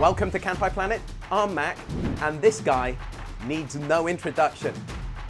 Welcome to Kanpai Planet. I'm Mac, and this guy needs no introduction.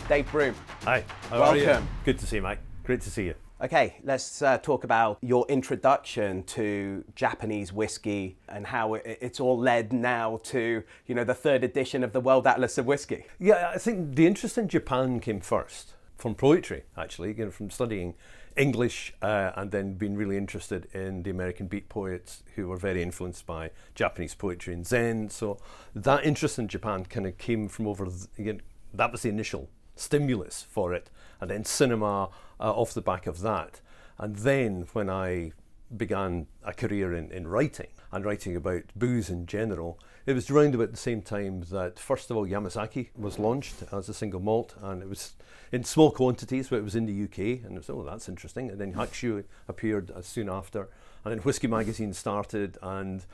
Dave Broom. Hi, how are you? Welcome. Good to see you, Mike. Great to see you. Okay, let's talk about your introduction to Japanese whiskey and how it's all led now to, the third edition of the World Atlas of Whisky. Yeah, I think the interest in Japan came first from poetry, actually, from studying English and then being really interested in the American beat poets who were very influenced by Japanese poetry and Zen. So that interest in Japan kind of came from that was the initial stimulus for it, and then cinema off the back of that. And then when I began a career in writing and writing about booze in general, it was around about the same time that, first of all, Yamazaki was launched as a single malt, and it was in small quantities, but it was in the UK, and it was, oh, that's interesting. And then Hakushu appeared soon after, and then Whisky Magazine started, and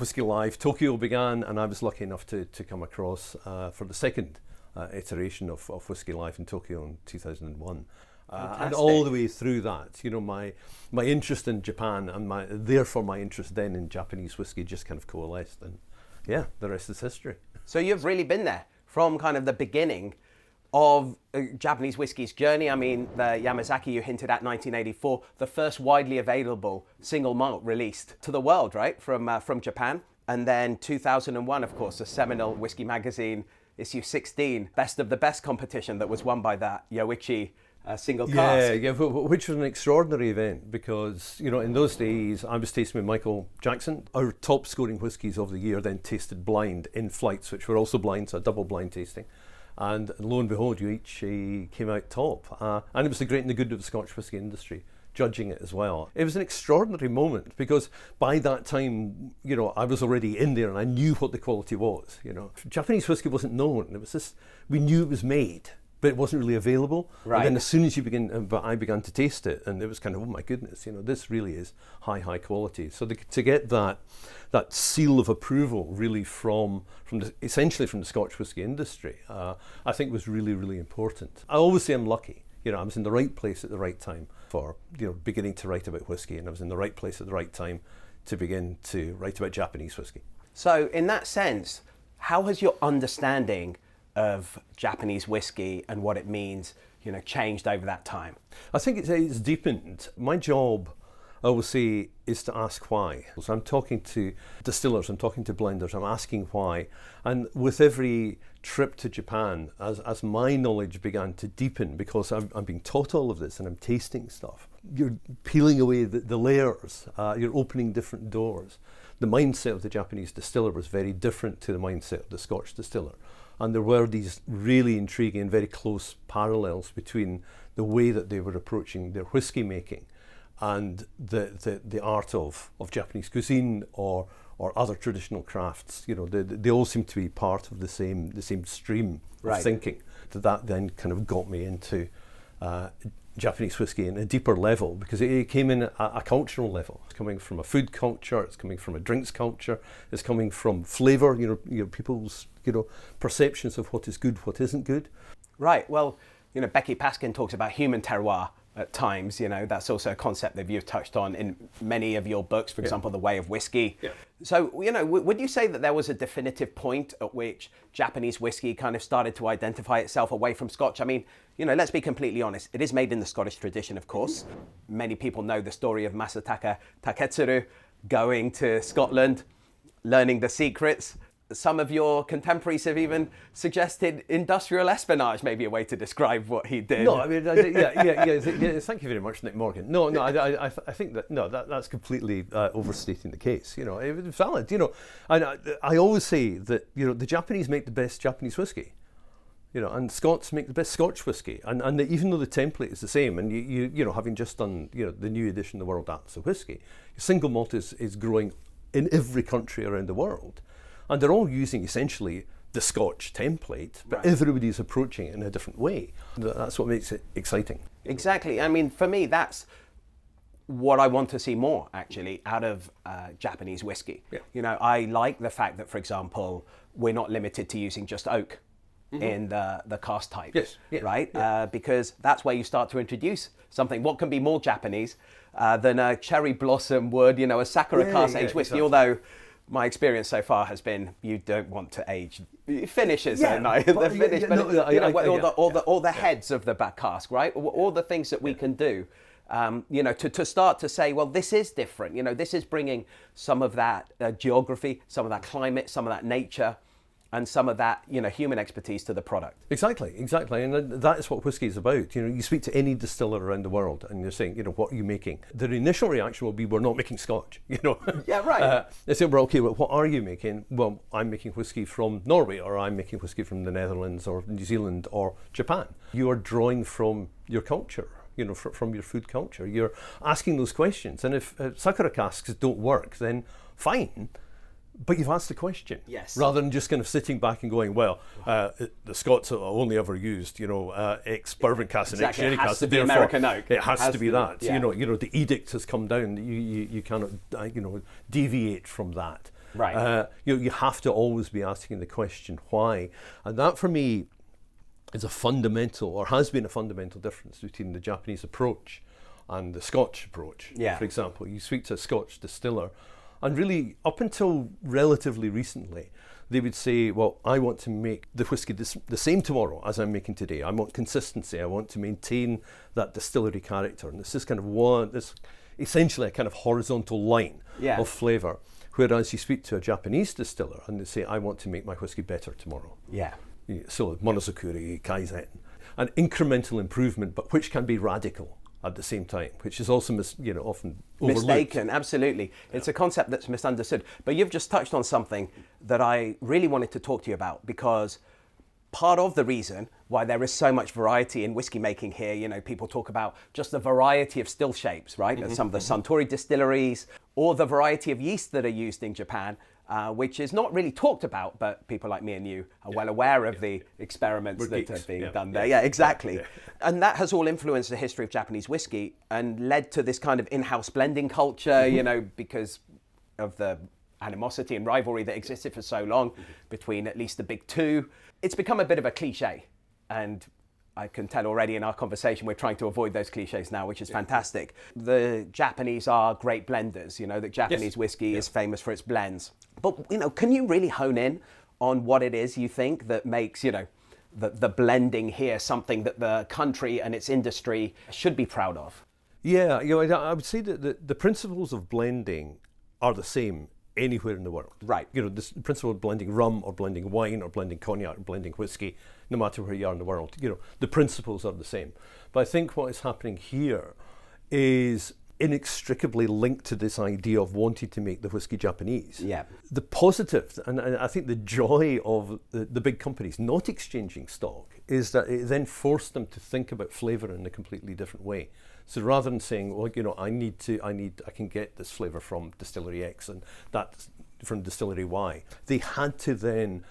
Whisky Live Tokyo began, and I was lucky enough to come across for the second iteration of Whisky Live in Tokyo in 2001. And all the way through that, my interest in Japan and therefore my interest then in Japanese whiskey just kind of coalesced, and yeah, the rest is history. So you've really been there from kind of the beginning of Japanese whiskey's journey. I mean, the Yamazaki you hinted at, 1984, the first widely available single malt released to the world, right, from Japan. And then 2001, of course, the seminal Whisky Magazine, issue 16, Best of the Best competition that was won by that Yoichi single cask. Yeah, which was an extraordinary event because, in those days I was tasting with Michael Jackson. Our top scoring whiskies of the year then tasted blind in flights, which were also blind, so a double blind tasting. And lo and behold, Yoichi came out top. And it was the great and the good of the Scotch whisky industry judging it as well. It was an extraordinary moment because by that time, I was already in there and I knew what the quality was. Japanese whisky wasn't known. It was just, we knew it was made, but it wasn't really available. Right. And then as soon as I began to taste it, and it was kind of, oh my goodness, this really is high quality. So to get that seal of approval really essentially from the Scotch whisky industry, I think was really, really important. I always say I'm lucky. I was in the right place at the right time for, beginning to write about whiskey, and I was in the right place at the right time to begin to write about Japanese whiskey. So in that sense, how has your understanding of Japanese whiskey and what it means, changed over that time? I think it's deepened. My job, I will say, is to ask why. So I'm talking to distillers, I'm talking to blenders, I'm asking why. And with every trip to Japan, as my knowledge began to deepen, because I'm being taught all of this and I'm tasting stuff, you're peeling away the layers, you're opening different doors. The mindset of the Japanese distiller was very different to the mindset of the Scotch distiller. And there were these really intriguing and very close parallels between the way that they were approaching their whiskey making and the art of Japanese cuisine or other traditional crafts. They all seem to be part of the same stream of thinking. That then kind of got me into Japanese whiskey in a deeper level, because it came in a cultural level. It's coming from a food culture, it's coming from a drinks culture, it's coming from flavour, people's perceptions of what is good, what isn't good. Right, well, Becky Paskin talks about human terroir at times, that's also a concept that you've touched on in many of your books, for example, The Way of Whiskey. Yeah. So, would you say that there was a definitive point at which Japanese whiskey kind of started to identify itself away from Scotch? I mean, let's be completely honest, it is made in the Scottish tradition, of course. Many people know the story of Masataka Taketsuru going to Scotland, learning the secrets. Some of your contemporaries have even suggested industrial espionage may be a way to describe what he did. No, I mean, yeah. Thank you very much, Nick Morgan. No, I think that's completely overstating the case. It was valid. And I always say that the Japanese make the best Japanese whiskey. And Scots make the best Scotch whiskey, and even though the template is the same, and you having just done the new edition of the World Atlas of Whisky, single malt is growing in every country around the world. And they're all using essentially the Scotch template, but everybody's approaching it in a different way. That's what makes it exciting. Exactly. I mean, for me, that's what I want to see more, actually, out of Japanese whiskey. Yeah. I like the fact that, for example, we're not limited to using just oak in the cask type, right? Yeah. Because that's where you start to introduce something. What can be more Japanese than a cherry blossom wood, a Sakura cask aged whiskey, although My experience so far has been you don't want to age finishes Yeah, at night. but- The finish, yeah, but no, you know, I- all the heads of the back cask, right? All the things that we can do. You know, to start to say, well, this is different. You know, this is bringing some of that geography, some of that climate, some of that nature, and some of that, you know, human expertise to the product. Exactly, and that is what whiskey is about. You know, you speak to any distiller around the world, and you're saying, you know, what are you making? Their initial reaction will be, we're not making Scotch. You know, Yeah, right. They say, well, okay, well, what are you making? Well, I'm making whiskey from Norway, or I'm making whiskey from the Netherlands, or New Zealand, or Japan. You are drawing from your culture. You know, from your food culture. You're asking those questions, and if sakura casks don't work, then fine. But you've asked the question, Yes. rather than just kind of sitting back and going, well, the Scots have only ever used, you know, ex bourbon cask and ex Exactly. It sherry has cask. to be Therefore, American oak. It has to be that. Yeah. You know, the edict has come down. You cannot, you know, deviate from that. Right. You have to always be asking the question why, and that for me is a fundamental, or has been a fundamental difference between the Japanese approach and the Scotch approach. Yeah. For example, you speak to a Scotch distiller, and really, up until relatively recently, they would say, well, I want to make the whiskey the same tomorrow as I'm making today. I want consistency. I want to maintain that distillery character. And this is kind of this essentially a kind of horizontal line Yeah. of flavour. Whereas you speak to a Japanese distiller and they say, I want to make my whiskey better tomorrow. Yeah. So monozukuri, kaizen, an incremental improvement, but which can be radical at the same time, which is also often overlooked. Mistaken, absolutely. It's a concept that's misunderstood. But you've just touched on something that I really wanted to talk to you about, because part of the reason why there is so much variety in whiskey making here, you know, people talk about just the variety of still shapes, right? Mm-hmm. Some of the Suntory distilleries, or the variety of yeast that are used in Japan, which is not really talked about, but people like me and you are well aware of the experiments that are being done there. Yeah, exactly. And that has all influenced the history of Japanese whiskey and led to this kind of in-house blending culture, you know, because of the animosity and rivalry that existed for so long between at least the big two. It's become a bit of a cliche, and I can tell already in our conversation we're trying to avoid those cliches now, which is fantastic. The Japanese are great blenders. You know, the Japanese whiskey is famous for its blends. But, you know, can you really hone in on what it is you think that makes, you know, the blending here something that the country and its industry should be proud of? Yeah, you know, I would say that the principles of blending are the same anywhere in the world. Right. You know, this principle of blending rum or blending wine or blending cognac or blending whiskey, no matter where you are in the world, you know, the principles are the same. But I think what is happening here is inextricably linked to this idea of wanting to make the whiskey Japanese. Yeah. The positive, and I think the joy of the big companies not exchanging stock, is that it then forced them to think about flavour in a completely different way. So rather than saying, well, you know, I can get this flavour from distillery X and that from distillery Y, they had to then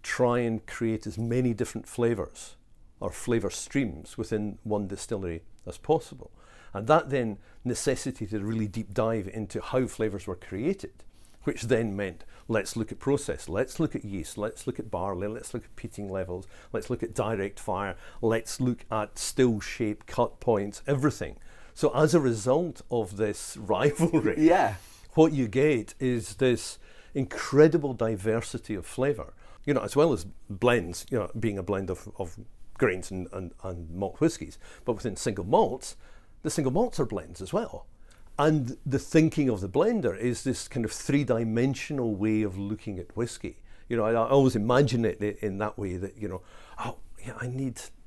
try and create as many different flavours or flavour streams within one distillery as possible. And that then necessitated a really deep dive into how flavours were created, which then meant, let's look at process, let's look at yeast, let's look at barley, let's look at peating levels, let's look at direct fire, let's look at still shape, cut points, everything. So as a result of this rivalry, what you get is this incredible diversity of flavour, you know, as well as blends, you know, being a blend of grains and malt whiskies. But within single malts, the single malts are blends as well. And the thinking of the blender is this kind of three-dimensional way of looking at whiskey. You know, I always imagine it in that way, that, you know, oh, yeah,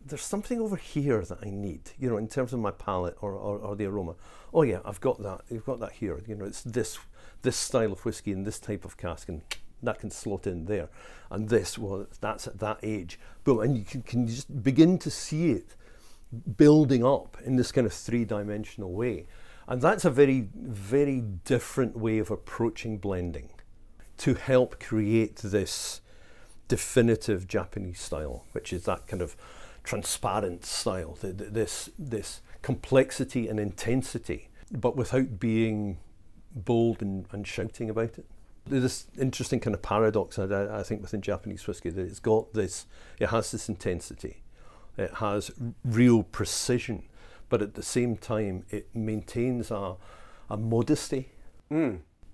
there's something over here that I need, you know, in terms of my palate or the aroma. Oh yeah, I've got that. You've got that here. You know, it's this style of whiskey in this type of cask, and that can slot in there. And this, well, that's at that age. Boom, and you can just begin to see it building up in this kind of three-dimensional way. And that's a very, very different way of approaching blending to help create this definitive Japanese style, which is that kind of transparent style, this complexity and intensity, but without being bold and shouting about it. There's this interesting kind of paradox, I think, within Japanese whiskey, that it has this intensity, it has real precision, but at the same time it maintains a modesty.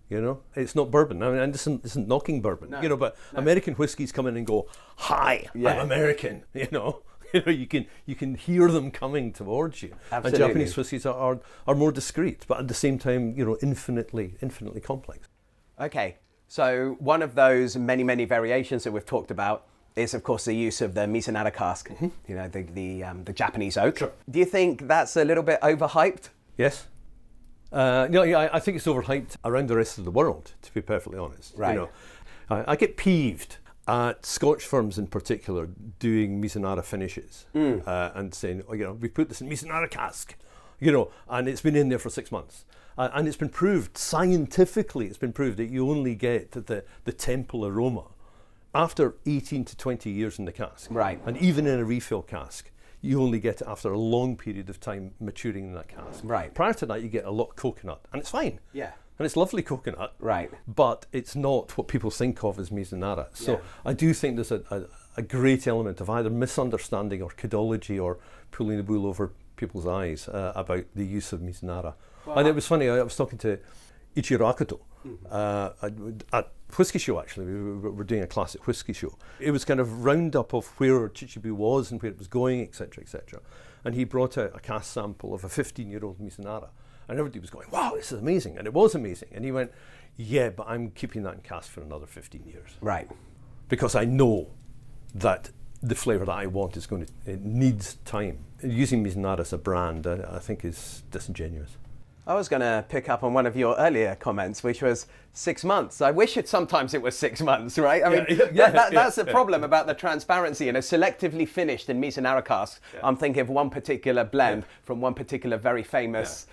You know, it's not bourbon. I mean, and this isn't knocking bourbon. No, you know, but no. American whiskeys come in and go, "Hi, Yeah. I'm American." You know, you can hear them coming towards you. Absolutely. And Japanese whiskeys are more discreet, but at the same time, you know, infinitely complex. Okay, so one of those many variations that we've talked about is, of course, the use of the Mizunara cask. You know, the Japanese oak. Sure. Do you think that's a little bit overhyped? Yes. No, yeah, I think it's overhyped around the rest of the world, to be perfectly honest. Right. You know, I get peeved at Scotch firms in particular doing Mizunara finishes and saying, oh, you know, we put this in Mizunara cask, you know, and it's been in there for 6 months. And it's been proved, scientifically, it's been proved that you only get the temple aroma after 18 to 20 years in the cask. Right. And even in a refill cask, you only get it after a long period of time maturing in that cask. Right. Prior to that, you get a lot of coconut, and it's fine. Yeah. And it's lovely coconut. Right. But it's not what people think of as Mizunara. So Yeah. I do think there's a great element of either misunderstanding or kidology or pulling the wool over people's eyes about the use of Mizunara. Well, And it was funny, I was talking to Ichiro Akoto at Whisky Show, actually. We were doing a classic whisky show. It was kind of roundup of where Chichibu was and where it was going, etc., etc. And he brought out a cask sample of a 15-year-old Mizunara. And everybody was going, wow, this is amazing. And it was amazing. And he went, yeah, but I'm keeping that in cask for another 15 years. Right. Because I know that the flavour that I want it needs time. Using Mizunara as a brand, I think is disingenuous. I was going to pick up on one of your earlier comments, which was 6 months. I wish sometimes it was 6 months, right? I mean, that's the problem about the transparency. You know, selectively finished in Mizunara casks. Yeah. I'm thinking of one particular blend from one particular very famous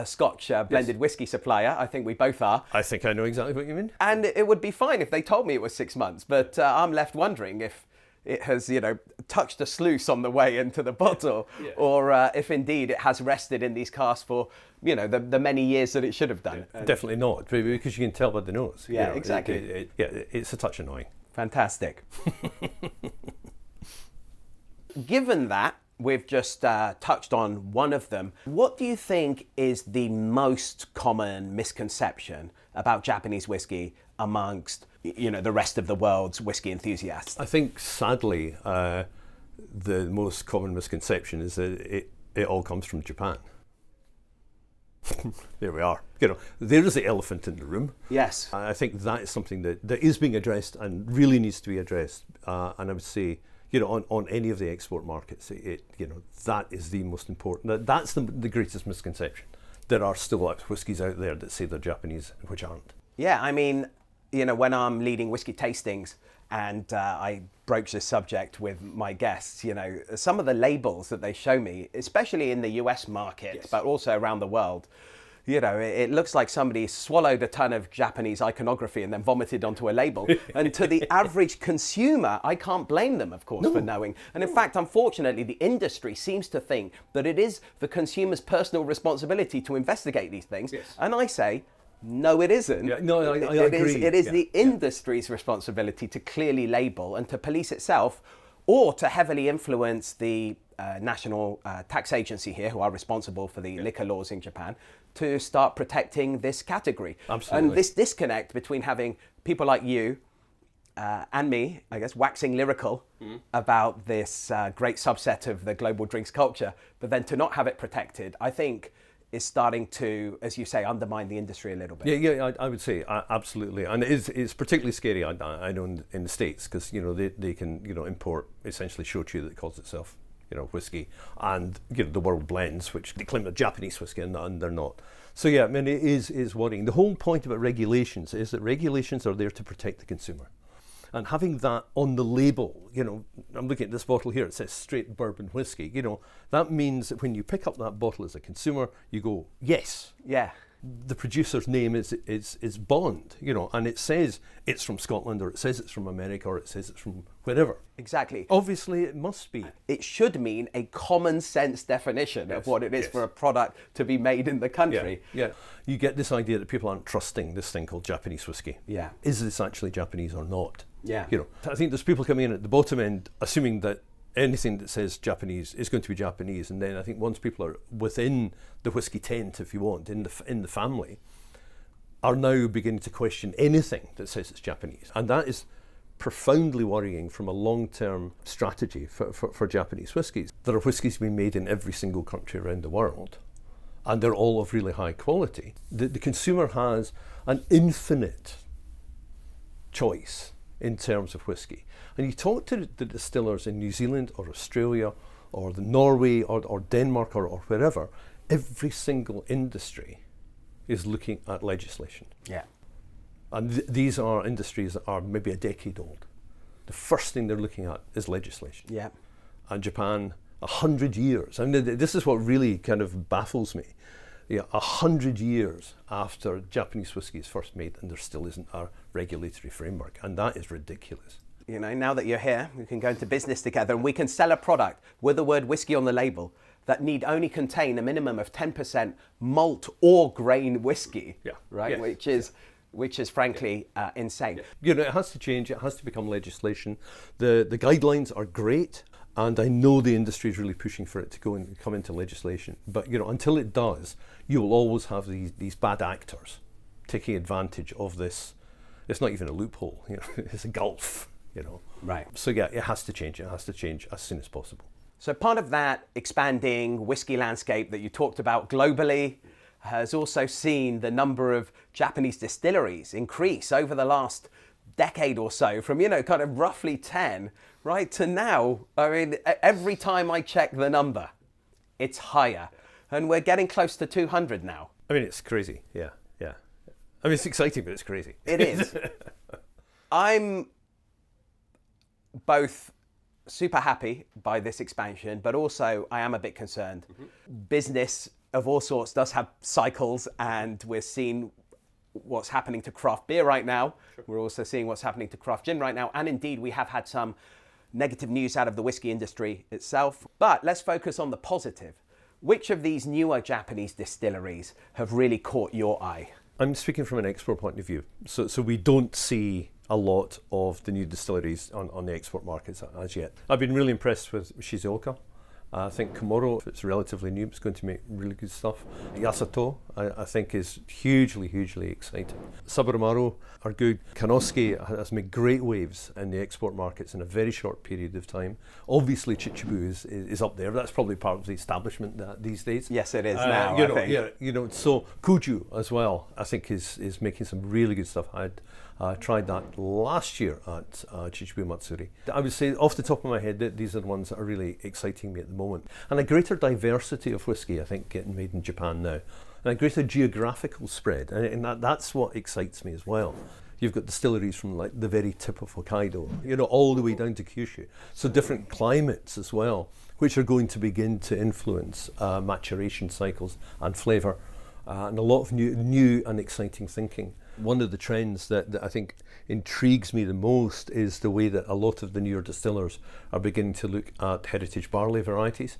Scotch blended whiskey supplier. I think we both are. I think I know exactly what you mean. And it would be fine if they told me it was 6 months, but I'm left wondering if it has, you know, touched a sluice on the way into the bottle, or if indeed it has rested in these casks for, you know, the many years that it should have done. Definitely not, because you can tell by the nose. Yeah, you know, exactly. It's a touch annoying. Fantastic. Given that we've just touched on one of them, what do you think is the most common misconception about Japanese whiskey amongst, you know, the rest of the world's whiskey enthusiasts? I think, sadly, the most common misconception is that it all comes from Japan. There we are. You know, there is the elephant in the room. Yes. I think that is something that is being addressed and really needs to be addressed. And I would say, you know, on any of the export markets, you know, that is the most important. That's the greatest misconception. There are still whiskies out there that say they're Japanese, which aren't. Yeah, I mean, you know, when I'm leading whiskey tastings and I broach this subject with my guests, you know, some of the labels that they show me, especially in the US market, but also around the world, you know, it looks like somebody swallowed a ton of Japanese iconography and then vomited onto a label. And to the average consumer, I can't blame them, of course, for knowing. And in fact, unfortunately, the industry seems to think that it is the consumer's personal responsibility to investigate these things. Yes. And I say, no, it isn't. Yeah, no, I agree. It is the industry's responsibility to clearly label and to police itself, or to heavily influence the national tax agency here, who are responsible for the liquor laws in Japan, to start protecting this category. Absolutely. And this disconnect between having people like you and me, I guess, waxing lyrical about this great subset of the global drinks culture, but then to not have it protected, I think is starting to, as you say, undermine the industry a little bit. Yeah, I would say absolutely, and it's particularly scary. I know in the States, because, you know, they can, you know, import essentially shochu that calls itself, you know, whiskey, and, you know, the world blends, which they claim they're Japanese whiskey and they're not. So yeah, I mean, it is worrying. The whole point about regulations is that regulations are there to protect the consumer. And having that on the label, you know, I'm looking at this bottle here, it says straight bourbon whiskey, you know, that means that when you pick up that bottle as a consumer, you go, yes. Yeah. The producer's name is Bond, you know, and it says it's from Scotland, or it says it's from America, or it says it's from wherever. Exactly. Obviously, it must be. It should mean a common sense definition of what it is for a product to be made in the country. Yeah. You get this idea that people aren't trusting this thing called Japanese whiskey. Yeah. Is this actually Japanese or not? Yeah. You know, I think there's people coming in at the bottom end assuming that anything that says Japanese is going to be Japanese, and then I think once people are within the whiskey tent, if you want, in the family, are now beginning to question anything that says it's Japanese. And that is profoundly worrying from a long-term strategy for Japanese whiskies. There are whiskies being made in every single country around the world, and they're all of really high quality. The consumer has an infinite choice in terms of whiskey. And you talk to the distillers in New Zealand or Australia or Norway or Denmark or wherever, every single industry is looking at legislation. Yeah. And these are industries that are maybe a decade old. The first thing they're looking at is legislation. Yeah. And Japan, 100 years. I mean, this is what really kind of baffles me. 100 years after Japanese whiskey is first made, and there still isn't a regulatory framework. And that is ridiculous. You know, now that you're here, we can go into business together and we can sell a product with the word whiskey on the label that need only contain a minimum of 10% malt or grain whiskey, right? Yes. Which is frankly insane. You know, it has to change. It has to become legislation. The guidelines are great, and I know the industry is really pushing for it to go and come into legislation. But you know, until it does, you will always have these bad actors taking advantage of this. It's not even a loophole. You know, it's a gulf. You know. Right. So yeah, it has to change. It has to change as soon as possible. So part of that expanding whiskey landscape that you talked about globally has also seen the number of Japanese distilleries increase over the last decade or so, from, you know, kind of roughly 10, right, to now. I mean, every time I check the number, it's higher. And we're getting close to 200 now. I mean, it's crazy. Yeah. I mean, it's exciting, but it's crazy. It is. I'm both super happy by this expansion, but also I am a bit concerned. Business of all sorts does have cycles, and we're seeing what's happening to craft beer right now. Sure. We're also seeing what's happening to craft gin right now. And indeed, we have had some negative news out of the whiskey industry itself. But let's focus on the positive. Which of these newer Japanese distilleries have really caught your eye? I'm speaking from an export point of view. So we don't see a lot of the new distilleries on the export markets as yet. I've been really impressed with Shizuoka. I think Komoro, if it's relatively new, it's going to make really good stuff. Yasato, I think, is hugely, hugely exciting. Saburamaru are good. Kanosuke has made great waves in the export markets in a very short period of time. Obviously, Chichibu is up there. That's probably part of the establishment these days. Yes, it is now, I think. Yeah, you know, so Kuju as well, I think, is making some really good stuff. I tried that last year at Chichibu Matsuri. I would say, off the top of my head, that these are the ones that are really exciting me at the moment. And a greater diversity of whiskey, I think, getting made in Japan now. And a greater geographical spread. And that's what excites me as well. You've got distilleries from like the very tip of Hokkaido, you know, all the way down to Kyushu. So different climates as well, which are going to begin to influence maturation cycles and flavour. And a lot of new and exciting thinking. One of the trends that I think intrigues me the most is the way that a lot of the newer distillers are beginning to look at heritage barley varieties.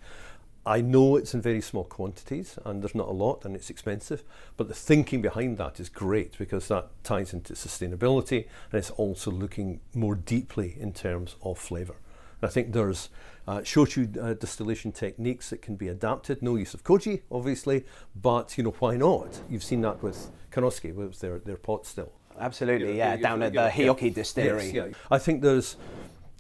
I know it's in very small quantities and there's not a lot and it's expensive, but the thinking behind that is great because that ties into sustainability and it's also looking more deeply in terms of flavour. I think there's shochu distillation techniques that can be adapted. No use of koji, obviously, but you know, why not? You've seen that with Kanosuke, with their pot still. Absolutely, down at the Hibiki distillery. Yes, I think there's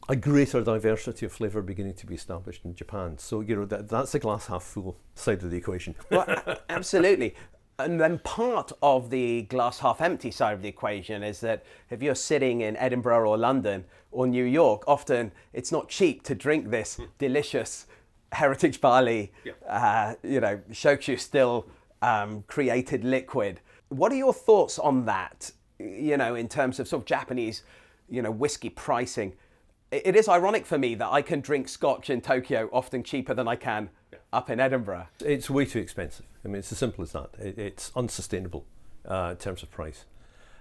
a greater diversity of flavour beginning to be established in Japan. So you know, that's the glass half full side of the equation. Well, absolutely. And then part of the glass half empty side of the equation is that if you're sitting in Edinburgh or London or New York, often it's not cheap to drink this delicious heritage barley, shochu still created liquid. What are your thoughts on that, you know, in terms of sort of Japanese, you know, whiskey pricing? It is ironic for me that I can drink scotch in Tokyo often cheaper than I can up in Edinburgh. It's way too expensive. I mean, it's as simple as that. It's unsustainable in terms of price.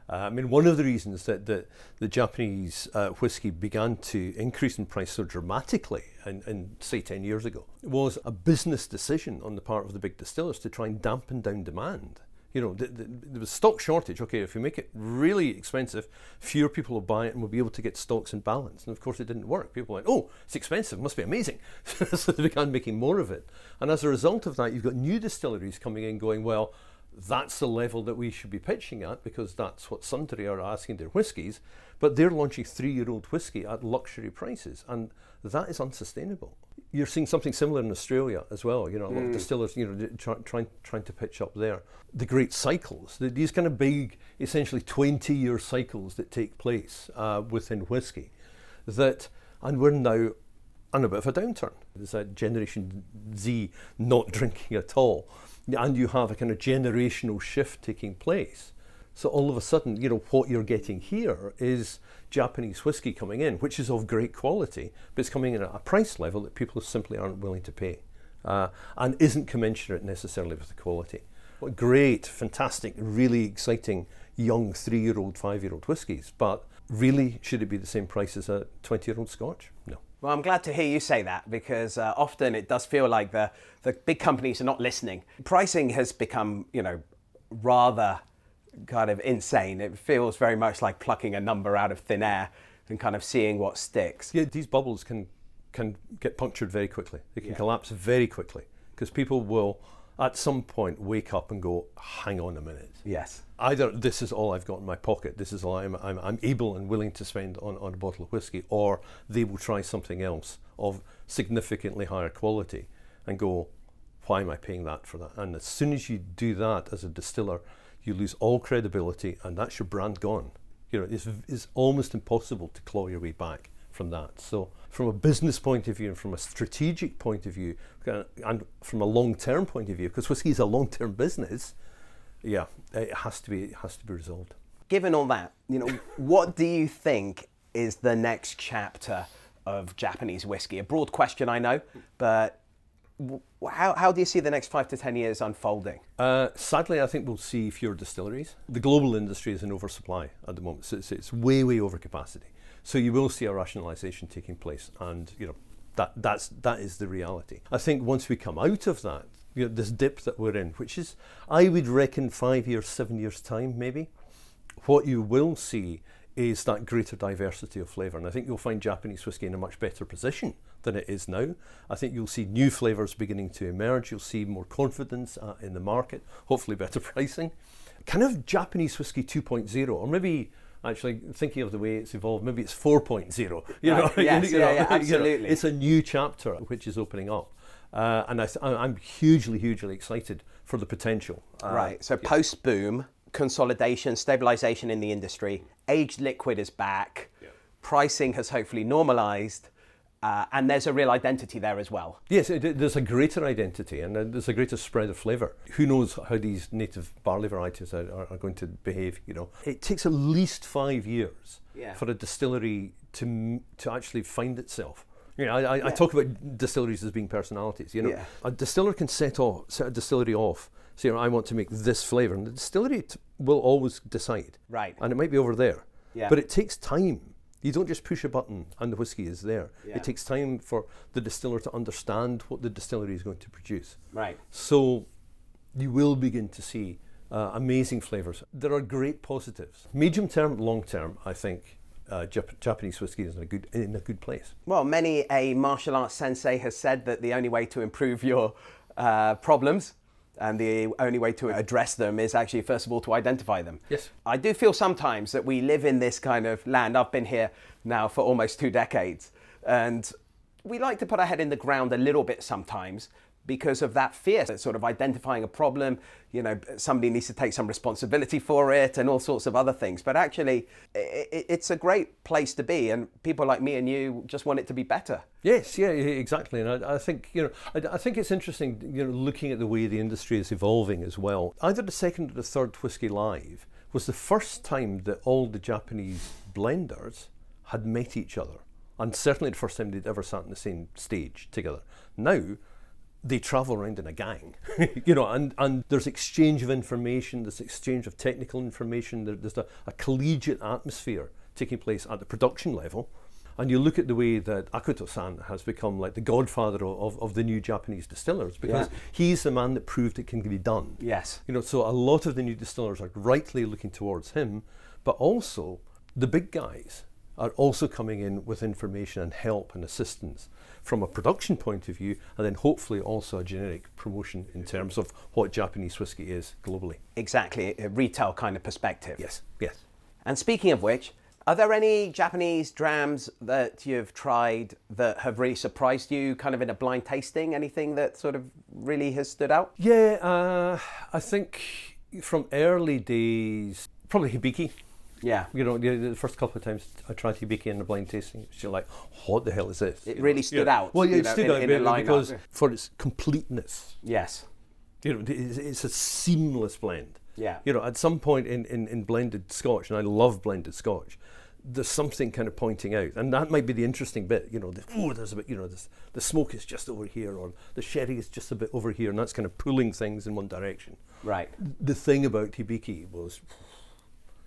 I mean, one of the reasons that the Japanese whiskey began to increase in price so dramatically, in say 10 years ago, was a business decision on the part of the big distillers to try and dampen down demand. You know, there was stock shortage. Okay, if you make it really expensive, fewer people will buy it and we'll be able to get stocks in balance. And of course it didn't work. People went, oh, it's expensive, must be amazing. So they began making more of it. And as a result of that, you've got new distilleries coming in going, well, that's the level that we should be pitching at, because that's what Suntory are asking their whiskies. But they're launching 3-year-old whiskey at luxury prices, and that is unsustainable. You're seeing something similar in Australia as well. A lot of distillers, trying to pitch up there. The great cycles, these kind of big, essentially 20-year cycles that take place within whiskey, and we're now on a bit of a downturn. There's a Generation Z not drinking at all, and you have a kind of generational shift taking place. So all of a sudden, what you're getting here is Japanese whiskey coming in, which is of great quality, but it's coming in at a price level that people simply aren't willing to pay, and isn't commensurate necessarily with the quality. What great, fantastic, really exciting young 3-year-old, 5-year-old whiskies, but really, should it be the same price as a 20-year-old Scotch? No. Well, I'm glad to hear you say that, because often it does feel like the big companies are not listening. Pricing has become, rather kind of insane. It feels very much like plucking a number out of thin air and kind of seeing what sticks. Yeah, these bubbles can get punctured very quickly. They can collapse very quickly, because people will, at some point, wake up and go, hang on a minute. Yes. Either this is all I've got in my pocket, this is all I'm able and willing to spend on a bottle of whiskey, or they will try something else of significantly higher quality and go, why am I paying that for that? And as soon as you do that as a distiller, you lose all credibility, and that's your brand gone. It's almost impossible to claw your way back from that. So from a business point of view, and from a strategic point of view, and from a long-term point of view, because whiskey is a long-term business, yeah, it has to be resolved. Given all that, what do you think is the next chapter of Japanese whiskey? A broad question, I know, but how do you see the next 5 to 10 years unfolding? Sadly, I think we'll see fewer distilleries. The global industry is in oversupply at the moment, so it's way over capacity. So you will see a rationalisation taking place, and that is the reality. I think once we come out of that, this dip that we're in, which is, I would reckon, 5 years, 7 years time maybe, what you will see is that greater diversity of flavour. And I think you'll find Japanese whiskey in a much better position than it is now. I think you'll see new flavours beginning to emerge. You'll see more confidence in the market, hopefully better pricing. Kind of Japanese whiskey 2.0, or maybe, actually thinking of the way it's evolved, maybe it's 4.0. Yes, absolutely. It's a new chapter which is opening up. And I'm hugely excited for the potential. Right, so post-boom, consolidation, stabilisation in the industry, aged liquid is back, pricing has hopefully normalised, and there's a real identity there as well. Yes, there's a greater identity, and there's a greater spread of flavour. Who knows how these native barley varieties are going to behave, It takes at least 5 years for a distillery to actually find itself. I talk about distilleries as being personalities. A distiller can set a distillery off, say, I want to make this flavour, and the distillery will always decide. Right. And it might be over there. Yeah. But it takes time. You don't just push a button and the whiskey is there. Yeah. It takes time for the distiller to understand what the distillery is going to produce. Right. So you will begin to see amazing flavours. There are great positives. Medium term, long term, I think Japanese whiskey is in a good place. Well, many a martial arts sensei has said that the only way to improve your problems and the only way to address them is actually, first of all, to identify them. Yes. I do feel sometimes that we live in this kind of land. I've been here now for almost 2 decades, and we like to put our head in the ground a little bit sometimes because of that fear, sort of identifying a problem, somebody needs to take some responsibility for it and all sorts of other things. But actually, it's a great place to be, and people like me and you just want it to be better. Yes, yeah, exactly. And I think, I think it's interesting, looking at the way the industry is evolving as well. Either the second or the third Whisky Live was the first time that all the Japanese blenders had met each other, and certainly the first time they'd ever sat on the same stage together. Now, they travel around in a gang, and there's exchange of information, there's exchange of technical information, there's a collegiate atmosphere taking place at the production level. And you look at the way that Akoto-san has become like the godfather of the new Japanese distillers, because he's the man that proved it can be done. Yes. So a lot of the new distillers are rightly looking towards him, but also the big guys are also coming in with information and help and assistance from a production point of view, and then hopefully also a generic promotion in terms of what Japanese whiskey is globally. Exactly, a retail kind of perspective. Yes, yes. And speaking of which, are there any Japanese drams that you've tried that have really surprised you, kind of in a blind tasting? Anything that sort of really has stood out? Yeah, I think from early days, probably Hibiki. Yeah. You know, the first couple of times I tried Hibiki in the blind tasting, you're like, what the hell is this? It really stood out. Well, it stood out because lineup. for its completeness. Yes. You know, it's a seamless blend. Yeah. You know, at some point in blended Scotch, and I love blended Scotch, there's something kind of pointing out, and that might be the interesting bit. You know, there's a bit. You know, the smoke is just over here, or the sherry is just a bit over here, and that's kind of pulling things in one direction. Right. The thing about Hibiki was,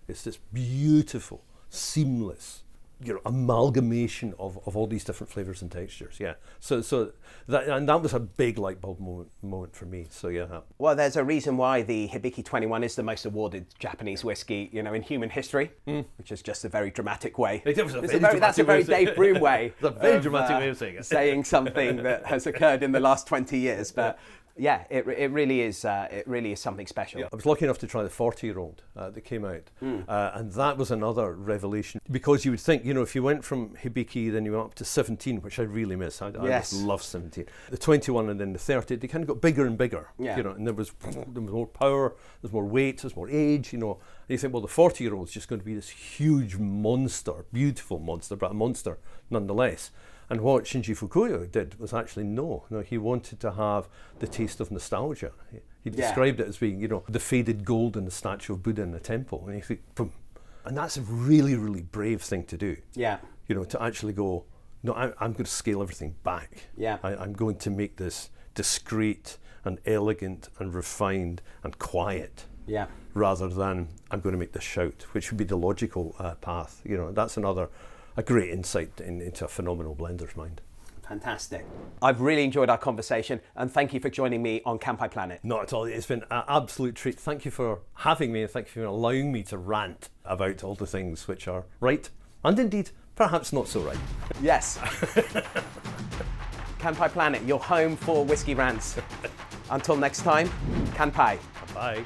it's this beautiful, seamless, you know, amalgamation of all these different flavors and textures. Yeah. So that was a big light bulb moment for me. So yeah. Well, there's a reason why the Hibiki 21 is the most awarded Japanese whiskey, you know, in human history, which is just a very dramatic way. That's a very Dave Broom way. It's a very dramatic way of saying it. Saying something that has occurred in the last 20 years, but. Yeah, it really is. It really is something special. Yeah. I was lucky enough to try the 40-year-old that came out, and that was another revelation, because you would think, you know, if you went from Hibiki, then you went up to 17, which I really miss. I just love 17. The 21 and then the 30, they kind of got bigger and bigger. Yeah. You know, and there was more power, there's more weight, there's more age. You know, and you think, well, the 40-year-old is just going to be this huge monster, beautiful monster, but a monster nonetheless. And what Shinji Fukuyo did was actually no, he wanted to have the taste of nostalgia. He described it as being, you know, the faded gold in the statue of Buddha in the temple. And you think, boom. And that's a really, really brave thing to do. Yeah. You know, to actually go, no, I'm going to scale everything back. Yeah. I'm going to make this discreet and elegant and refined and quiet. Yeah. Rather than I'm going to make this shout, which would be the logical path. You know, that's a great insight into a phenomenal blender's mind. Fantastic. I've really enjoyed our conversation, and thank you for joining me on Kanpai Planet. Not at all. It's been an absolute treat. Thank you for having me, and thank you for allowing me to rant about all the things which are right, and indeed, perhaps not so right. Yes. Kanpai Planet, your home for whiskey rants. Until next time, Kanpai. Kanpai.